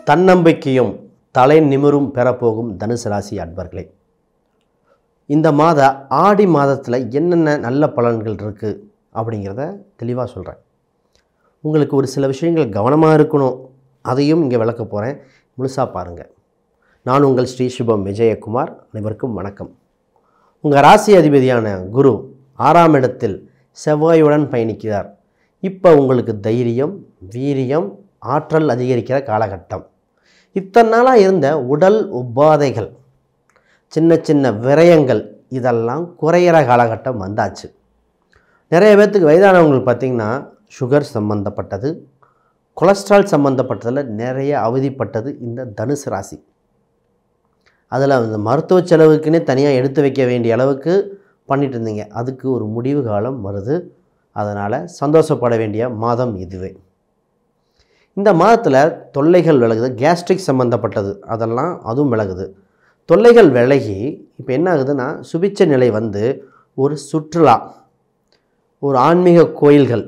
தன்னம்பிக்கையும் தலை நிமிரும் பெறப்போகும் தனுசு ராசி அன்பர்களே, இந்த மாத ஆடி மாதத்தில் என்னென்ன நல்ல பலன்கள் இருக்குது அப்படிங்கிறத தெளிவாக சொல்கிறேன். உங்களுக்கு ஒரு சில விஷயங்கள் கவனமாக இருக்கணும், அதையும் இங்கே விளக்க போகிறேன். முழுசாக பாருங்கள். நான் உங்கள் ஸ்ரீ சுபம் விஜயகுமார். அனைவருக்கும் வணக்கம். உங்கள் ராசி அதிபதியான குரு 6ஆம் இடத்தில் செவ்வாயுடன் பயணிக்கிறார். இப்போ உங்களுக்கு தைரியம், வீரியம், ஆற்றல் அதிகரிக்கிற காலகட்டம். இத்தனை நாளாக இருந்த உடல் உபாதைகள், சின்ன சின்ன விரயங்கள் இதெல்லாம் குறையிற காலகட்டம் வந்தாச்சு. நிறைய பேர்த்துக்கு வயதானவங்களுக்கு பார்த்திங்கன்னா சுகர் சம்மந்தப்பட்டது, கொலஸ்ட்ரால் சம்மந்தப்பட்டதில் நிறைய அவதிப்பட்டது இந்த தனுசு ராசி. அதில் அந்த மருத்துவ செலவுக்குன்னே தனியாக எடுத்து வைக்க வேண்டிய அளவுக்கு பண்ணிட்டு இருந்தீங்க. அதுக்கு ஒரு முடிவு காலம் வருது. அதனால் சந்தோஷப்பட வேண்டிய மாதம் இதுவே. இந்த மாதத்தில் தொல்லைகள் விலகுது. கேஸ்ட்ரிக் சம்மந்தப்பட்டது அதுவும் விலகுது. தொல்லைகள் விலகி இப்போ என்ன ஆகுதுன்னா, சுபிட்ச நிலை வந்து ஒரு சுற்றுலா, ஒரு ஆன்மீக கோயில்கள்,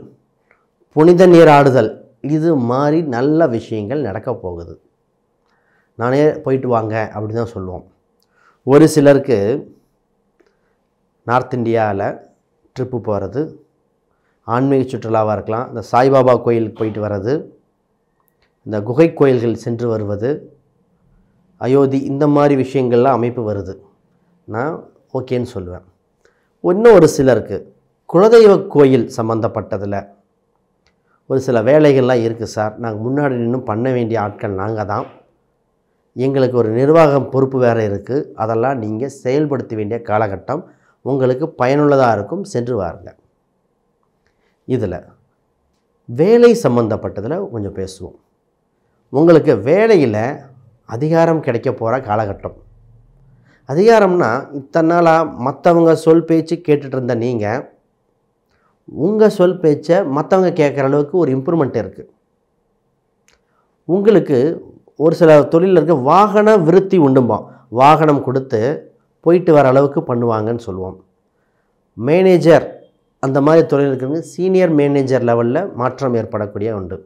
புனித நீராடுதல், இது மாதிரி நல்ல விஷயங்கள் நடக்க போகுது. நானே போயிட்டு வாங்க அப்படி தான் சொல்லுவோம். ஒரு சிலருக்கு நார்த் இந்தியாவில் ட்ரிப்பு போகிறது, ஆன்மீக சுற்றுலாவாக இருக்கலாம், இந்த சாய்பாபா கோயிலுக்கு போயிட்டு வர்றது, இந்த குகை கோயில்கள் சென்று வருவது, அயோத்தி, இந்த மாதிரி விஷயங்கள்லாம் அமைப்பு வருது. நான் ஓகேன்னு சொல்லுவேன். இன்னும் ஒரு சிலருக்கு குலதெய்வ கோயில் சம்மந்தப்பட்டதில் ஒரு சில வேலைகள்லாம் இருக்குது சார், நாங்கள் முன்னாடி நின்று பண்ண வேண்டிய ஆட்கள் நாங்கள் தான், எங்களுக்கு ஒரு நிர்வாகம் பொறுப்பு வேறு இருக்குது, அதெல்லாம் நீங்கள் செயல்படுத்த வேண்டிய காலகட்டம், உங்களுக்கு பயனுள்ளதாக இருக்கும், சென்று வாருங்க. இதில் வேலை சம்மந்தப்பட்டதில் கொஞ்சம் பேசுவோம். உங்களுக்கு வேலையில் அதிகாரம் கிடைக்க போகிற காலகட்டம். அதிகாரம்னா, இத்தனை நாளாக மற்றவங்க சொல் பேச்சு கேட்டுட்டு இருந்த நீங்கள் உங்கள் சொல் பேச்சை மற்றவங்க கேட்குற அளவுக்கு ஒரு இம்ப்ரூவ்மெண்ட் இருக்குது. உங்களுக்கு ஒரு சில தொழிலில் இருக்க வாகன விருத்தி உண்டும்போம். வாகனம் கொடுத்து போயிட்டு வர அளவுக்கு பண்ணுவாங்கன்னு சொல்லுவோம். மேனேஜர் அந்த மாதிரி தொழில் இருக்கிறவங்க சீனியர் மேனேஜர் லெவலில் மாற்றம் ஏற்படக்கூடிய உண்டு.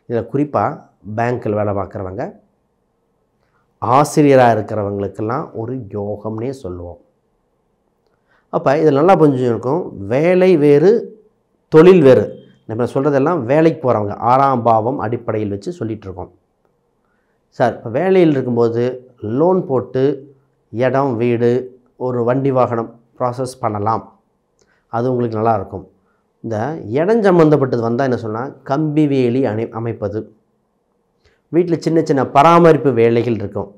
இதில் குறிப்பாக பேங்க்கில் வேலை பார்க்குறவங்க, ஆசிரியராக இருக்கிறவங்களுக்கெல்லாம் ஒரு யோகம்னே சொல்லுவோம். அப்போ இதில் நல்லா புரிஞ்சுருக்கும். வேலை வேறு, தொழில் வேறு. நம்ம சொல்கிறதெல்லாம் வேலைக்கு போகிறவங்க 6ஆம் பாவம் அடிப்படையில் வச்சு சொல்லிகிட்ருக்கோம். சார், இப்போ வேலையில் இருக்கும்போது லோன் போட்டு இடம், வீடு, ஒரு வண்டி வாகனம் ப்ராசஸ் பண்ணலாம், அது உங்களுக்கு நல்லாயிருக்கும். இந்த இடம் சம்மந்தப்பட்டது வந்தால் என்ன சொன்னால், கம்பி வேலி அமைப்பது, வீட்டில் சின்ன சின்ன பராமரிப்பு வேலைகள் இருக்கும்,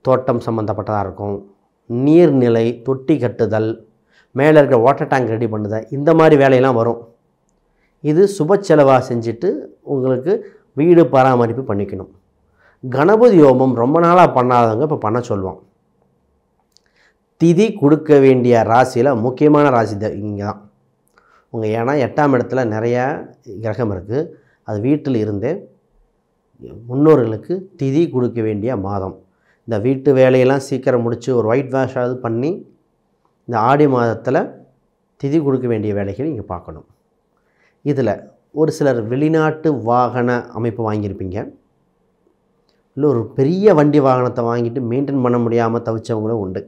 தோட்டம் சம்மந்தப்பட்டதாக இருக்கும், நீர்நிலை தொட்டி கட்டுதல், மேலே இருக்கிற வாட்டர் டேங்க் ரெடி பண்ணுதல், இந்த மாதிரி வேலையெல்லாம் வரும். இது சுப செலவாக செஞ்சுட்டு உங்களுக்கு வீடு பராமரிப்பு பண்ணிக்கணும். கணபதி ஹோமம் ரொம்ப நாளாக பண்ணாதவங்க இப்போ பண்ண சொல்லுவோம். திதி கொடுக்க வேண்டிய ராசியில் முக்கியமான ராசி இங்கே தான் உங்கள். ஏன்னா 8ஆம் இடத்துல நிறையா கிரகம் இருக்குது. அது வீட்டில் இருந்தே முன்னோர்களுக்கு திதி கொடுக்க வேண்டிய மாதம். இந்த வீட்டு வேலையெல்லாம் சீக்கிரம் முடித்து ஒரு ஒயிட் வாஷாவது பண்ணி இந்த ஆடி மாதத்தில் திதி கொடுக்க வேண்டிய வேலைகள் இங்கே பார்க்கணும். இதில் ஒரு சிலர் வெளிநாட்டு வாகன அமைப்பு வாங்கியிருப்பீங்க, இல்லை ஒரு பெரிய வண்டி வாகனத்தை வாங்கிட்டு மெயின்டைன் பண்ண முடியாமல் தவிச்சவங்களும் உண்டு.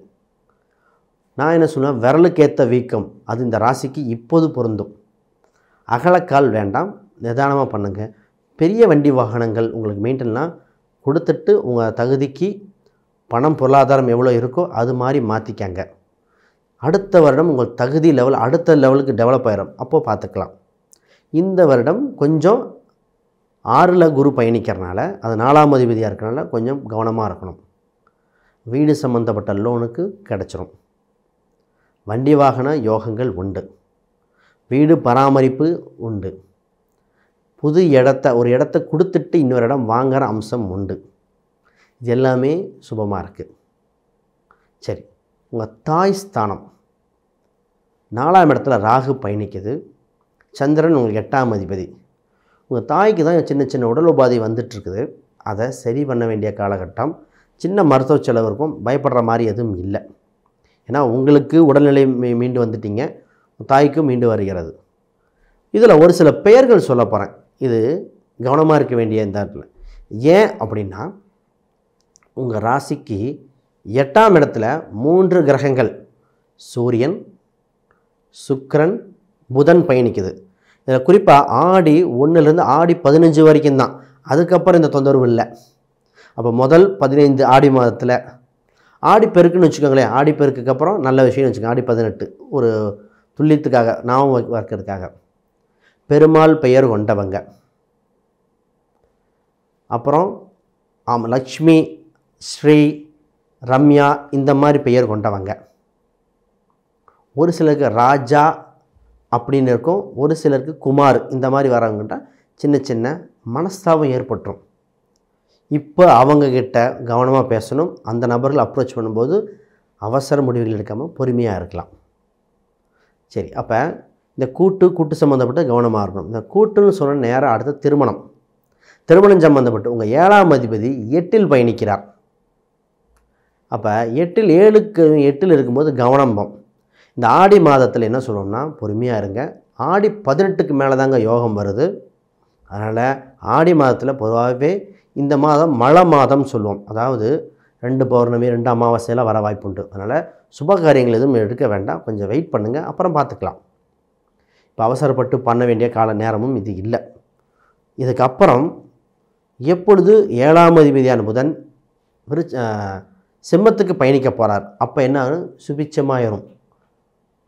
நான் என்ன சொல்லுவேன், விரலுக்கேற்ற வீக்கம் அது இந்த ராசிக்கு இப்போது பொருந்தும். அகலக்கால் வேண்டாம், நிதானமாக பண்ணுங்கள். பெரிய வண்டி வாகனங்கள் உங்களுக்கு மெயின்டெயின்லாம் கொடுத்துட்டு உங்கள் தகுதிக்கு பணம் பொருளாதாரம் எவ்வளோ இருக்கோ அது மாதிரி மாற்றிக்காங்க. அடுத்த வருடம் உங்கள் தகுதி லெவல் அடுத்த லெவலுக்கு டெவலப் ஆகிடும், அப்போது பார்த்துக்கலாம். இந்த வருடம் கொஞ்சம் 6ல் குரு பயணிக்கிறனால, அது 4ஆம் அதிபதியாக இருக்கிறனால கொஞ்சம் கவனமாக இருக்கணும். வீடு சம்மந்தப்பட்ட லோனுக்கு கிடச்சிரும். வண்டி வாகன யோகங்கள் உண்டு. வீடு பராமரிப்பு உண்டு. புது ஒரு இடத்த கொடுத்துட்டு இன்னொரு இடம் வாங்குகிற அம்சம் உண்டு. இது எல்லாமே சுபமாக இருக்குது. சரி, உங்கள் தாய் ஸ்தானம் 4ஆம் இடத்துல ராகு பயணிக்குது. சந்திரன் உங்களுக்கு 8ஆம் அதிபதி. உங்கள் தாய்க்கு தான் சின்ன சின்ன உடல் உபாதை வந்துட்டுருக்குது. அதை சரி பண்ண வேண்டிய காலகட்டம். சின்ன மருத்துவ செலவு இருக்கும், பயப்படுற மாதிரி எதுவும் இல்லை. ஏன்னா உங்களுக்கு உடல்நிலை மீண்டு வந்துட்டீங்க, தாய்க்கும் மீண்டு வருகிறது. இதில் ஒரு சில பெயர்கள் சொல்ல போகிறேன். இது கவனமாக இருக்க வேண்டிய இந்த இடத்துல. ஏன் அப்படின்னா, உங்கள் ராசிக்கு 8ஆம் இடத்துல 3 கிரகங்கள் சூரியன், சுக்கிரன், புதன் பயணிக்குது. இதில் குறிப்பாக ஆடி 1லேருந்து ஆடி 15 வரைக்கும் தான். அதுக்கப்புறம் இந்த தொந்தரவு இல்லை. அப்போ முதல் 15 ஆடி மாதத்தில் ஆடி பெருக்குன்னு வச்சுக்கோங்களேன். ஆடி பெருக்குக்கு அப்புறம் நல்ல விஷயம்னு வச்சுக்கோங்க. ஆடி 18 ஒரு துல்லியத்துக்காக ஞாபகம் வைக்கிறதுக்காக. பெருமாள் பெயர் கொண்டவங்க, அப்புறம் லக்ஷ்மி, ஸ்ரீ, ரம்யா இந்த மாதிரி பெயர் கொண்டவங்க. ஒரு சிலருக்கு ராஜா அப்படின்னு இருக்கும், ஒரு சிலருக்கு குமார் இந்த மாதிரி வரவங்ககிட்ட சின்ன சின்ன மனஸ்தாபம் ஏற்பட்டுரும். இப்போ அவங்கக்கிட்ட கவனமாக பேசணும். அந்த நபர்கள் அப்ரோச் பண்ணும்போது அவசர முடிவுகள் எடுக்காமல் பொறுமையாக இருக்கலாம். சரி, அப்போ இந்த கூட்டு சம்மந்தப்பட்டு கவனமாக இருக்கணும். இந்த கூட்டுன்னு சொன்ன நேரம் அடுத்த திருமணம் சம்மந்தப்பட்டு உங்கள் 7ஆம் அதிபதி 8இல் பயணிக்கிறார். அப்போ 8 இருக்கும்போது கவனம். இந்த ஆடி மாதத்தில் என்ன சொல்லணும்னா பொறுமையாக இருங்க. ஆடி 18க்கு மேலே தாங்க யோகம் வருது. அதனால் ஆடி மாதத்தில் பொதுவாகவே இந்த மாதம் மழை மாதம் சொல்லுவோம். அதாவது 2 பௌர்ணமி 2 அமாவாசையெல்லாம் வர வாய்ப்புண்டு. அதனால் சுப காரியங்கள் எதுவும் எடுக்க வேண்டாம், கொஞ்சம் வெயிட் பண்ணுங்கள், அப்புறம் பார்த்துக்கலாம். இப்போ அவசரப்பட்டு பண்ண வேண்டிய கால நேரமும் இது இல்லை. இதுக்கப்புறம் எப்பொழுது 7ஆம் அதிபதியான புதன் சிம்மத்துக்கு பயணிக்க போகிறார், அப்போ என்ன சுபிச்சமாயிரும்,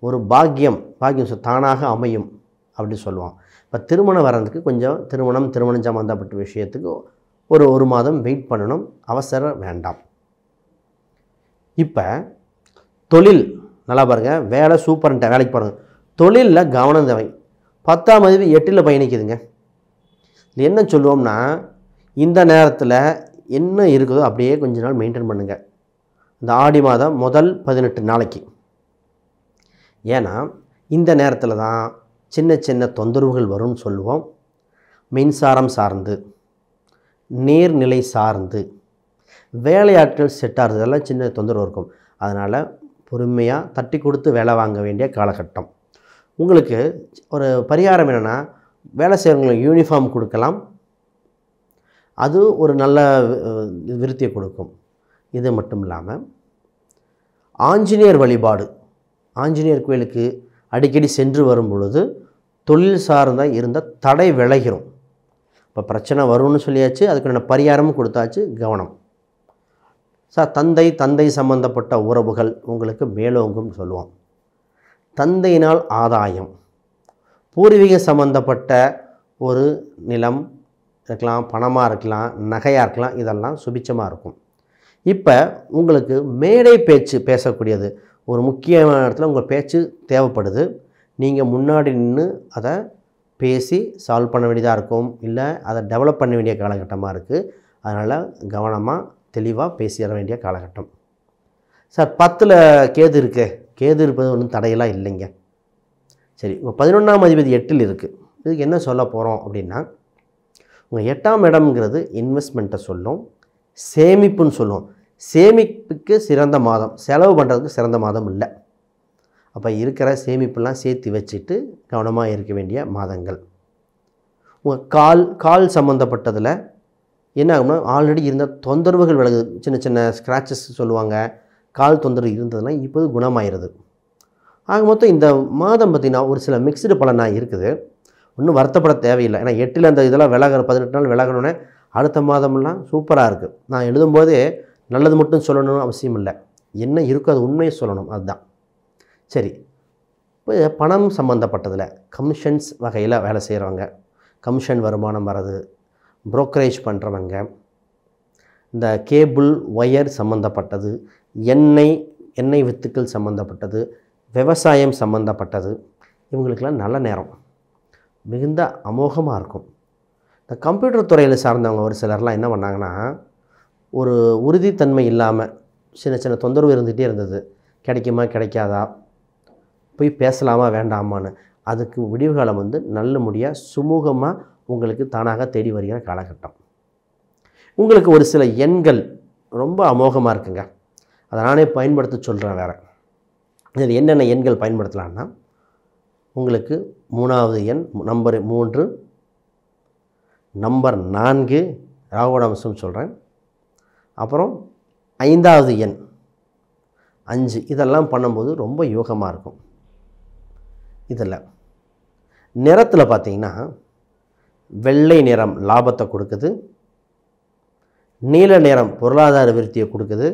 ஒரு பாக்கியம் தானாக அமையும் அப்படின்னு சொல்லுவோம். இப்போ திருமணம் வர்றதுக்கு கொஞ்சம் திருமணம் சம்மந்தப்பட்ட விஷயத்துக்கு ஒரு மாதம் வெயிட் பண்ணணும், அவசரம் வேண்டாம். இப்போ தொழில் நல்லா பாருங்கள், வேலை சூப்பர்ன்ட்ட வேலைக்கு பாருங்கள். தொழிலில் கவனம் தேவை. 10ஆம் அதிபதி 8இல் பயணிக்குதுங்க. இது என்ன சொல்லுவோம்னா இந்த நேரத்தில் என்ன இருக்குதோ அப்படியே கொஞ்ச நாள் மெயின்டைன் பண்ணுங்கள். இந்த ஆடி மாதம் முதல் 18 நாளைக்கு. ஏன்னா இந்த நேரத்தில் தான் சின்ன தொந்தரவுகள் வரும்னு சொல்லுவோம். மின்சாரம் சார்ந்து, நீர்நிலை சார்ந்து, வேலையாட்கள் செட் ஆகிறது இதெல்லாம் சின்ன தொந்தரவு இருக்கும். அதனால் பொறுமையாக தட்டி கொடுத்து வேலை வாங்க வேண்டிய காலகட்டம். உங்களுக்கு ஒரு பரிகாரம் என்னென்னா, வேலை செய்கிறவங்களுக்கு யூனிஃபார்ம் கொடுக்கலாம், அது ஒரு நல்ல விருத்தியை கொடுக்கும். இது மட்டும் இல்லாமல் ஆஞ்சநேயர் வழிபாடு, ஆஞ்சநேயர் கோயிலுக்கு அடிக்கடி சென்று வரும் பொழுது தொழில் சார்ந்த இருந்த தடை விலகிரும். இப்போ பிரச்சனை வரும்னு சொல்லியாச்சு, அதுக்கான பரிகாரமும் கொடுத்தாச்சு, கவனம். தந்தை சம்பந்தப்பட்ட உறவுகள் உங்களுக்கு மேலோங்கும் சொல்லுவோம். தந்தையினால் ஆதாயம், பூர்வீக சம்பந்தப்பட்ட ஒரு நிலம் இருக்கலாம், பணமாக இருக்கலாம், நகையாக இருக்கலாம், இதெல்லாம் சுபிச்சமாக இருக்கும். இப்போ உங்களுக்கு மேடை பேச்சு பேசக்கூடியது ஒரு முக்கியமான இடத்துல உங்கள் பேச்சு தேவைப்படுது. நீங்கள் முன்னாடி நின்று அதை பேசி சால்வ் பண்ண வேண்டியதாக இருக்கும், இல்லை அதை டெவலப் பண்ண வேண்டிய காலகட்டமாக இருக்குது. அதனால் கவனமாக தெளிவாக பேசிட வேண்டிய காலகட்டம். 10ல் கேது இருக்குது, கேது இருப்பது ஒன்றும் தடையெல்லாம் இல்லைங்க. சரி, உங்கள் 11ஆம் அதிபதி 8இல் இருக்குது. இதுக்கு என்ன சொல்ல போகிறோம் அப்படின்னா, உங்கள் 8ஆம் இடம்ங்கிறது இன்வெஸ்ட்மெண்ட்டை சொல்லும், சேமிப்புன்னு சொல்லுவோம். சேமிப்புக்கு சிறந்த மாதம், செலவு பண்ணுறதுக்கு சிறந்த மாதம் இல்லை. அப்போ இருக்கிற சேமிப்பெல்லாம் சேர்த்து வச்சுட்டு கவனமாக இருக்க வேண்டிய மாதங்கள். உங்கள் கால் சம்மந்தப்பட்டதில் என்ன ஆகும்னா, ஆல்ரெடி இருந்த தொந்தரவுகள் விலகுது. சின்ன ஸ்க்ராச்சஸ் சொல்லுவாங்க, கால் தொந்தரவு இருந்ததுன்னா இப்போது குணமாயிருது. ஆக மொத்தம் இந்த மாதம் பார்த்திங்கன்னா ஒரு சில மிக்சடு பலனாக இருக்குது. ஒன்றும் வருத்தப்பட தேவையில்லை. ஏன்னா 8இல் அந்த இதெல்லாம் 18 நாள் விலகணுன்னே அடுத்த மாதமெல்லாம் சூப்பராக இருக்குது. நான் எழுதும்போதே நல்லது மட்டும் சொல்லணும்னு அவசியம் இல்லை, என்ன இருக்கோ அது உண்மையை சொல்லணும், அதுதான். சரி, இப்போ பணம் சம்மந்தப்பட்டதில் கமிஷன்ஸ் வகையில் வேலை செய்கிறவங்க, கமிஷன் வருமானம் வர்றது, புரோக்கரேஜ் பண்ணுறவங்க, இந்த கேபிள் ஒயர் சம்மந்தப்பட்டது, எண்ணெய் வித்துக்கள் சம்மந்தப்பட்டது, விவசாயம் சம்மந்தப்பட்டது, இவங்களுக்கெல்லாம் நல்ல நேரம் மிகுந்த அமோகமாக இருக்கும். இந்த கம்ப்யூட்டர் துறையில் சார்ந்தவங்க ஒரு சிலர்லாம் என்ன பண்ணாங்கன்னா, ஒரு உறுதித்தன்மை இல்லாமல் சின்ன தொந்தரவு இருந்துகிட்டே இருந்தது. கிடைக்குமா கிடைக்காதா, போய் பேசலாமா வேண்டாமான்னு. அதுக்கு விடிவு காலம் நல்ல முடியாக சுமூகமாக உங்களுக்கு தானாக தேடி வருகிற காலகட்டம். உங்களுக்கு ஒரு சில எண்கள் ரொம்ப அமோகமாக இருக்குங்க, அதை நானே பயன்படுத்த சொல்கிறேன். வேறு இதில் என்னென்ன எண்கள் பயன்படுத்தலான்னா, உங்களுக்கு 3வது எண் நம்பர் 3, நம்பர் 4 ராகுவோட அம்சம் சொல்கிறேன். அப்புறம் 5வது எண் 5 இதெல்லாம் பண்ணும்போது ரொம்ப யோகமாக இருக்கும். இதில் நிறத்தில் பார்த்தீங்கன்னா வெள்ளை நிறம் லாபத்தை கொடுக்குது, நீல நிறம் பொருளாதார விருத்தியை கொடுக்குது,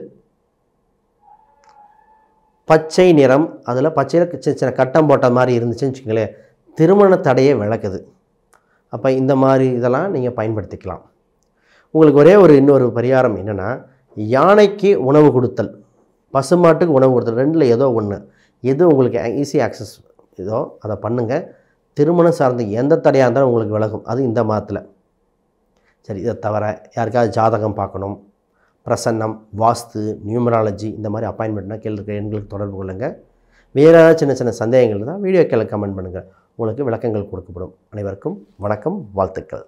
பச்சை நிறம் அதில் பச்சையில் சின்ன சின்ன கட்டம் போட்ட மாதிரி இருந்துச்சுன்னு வச்சுக்கோங்களேன், திருமண தடையை விளக்குது. அப்போ இந்த மாதிரி இதெல்லாம் நீங்கள் பயன்படுத்திக்கலாம். உங்களுக்கு ஒரே இன்னொரு பரிகாரம் என்னென்னா, யானைக்கு உணவு கொடுத்தல், பசுமாட்டுக்கு உணவு கொடுத்தல், ரெண்டில் ஏதோ ஒன்று, எது உங்களுக்கு ஈஸி ஆக்சஸ் இதோ அதை பண்ணுங்கள். திருமணம் சார்ந்த எந்த தடையாக இருந்தாலும் உங்களுக்கு விலகும். அது இந்த மாதத்தில். சரி, இதை தவிர யாருக்காவது ஜாதகம் பார்க்கணும், பிரசன்னம், வாஸ்து, நியூமராலஜி இந்த மாதிரி அப்பாயின்மெண்ட்னா கீழே இருக்கிற எண்களுக்கு தொடர்பு கொள்ளுங்கள். வேறு ஏதாவது சின்ன சின்ன சந்தேகங்கள் இருந்தால் வீடியோ கீழே கமெண்ட் பண்ணுங்கள், உங்களுக்கு விளக்கங்கள் கொடுக்கப்படும். அனைவருக்கும் வணக்கம், வாழ்த்துக்கள்.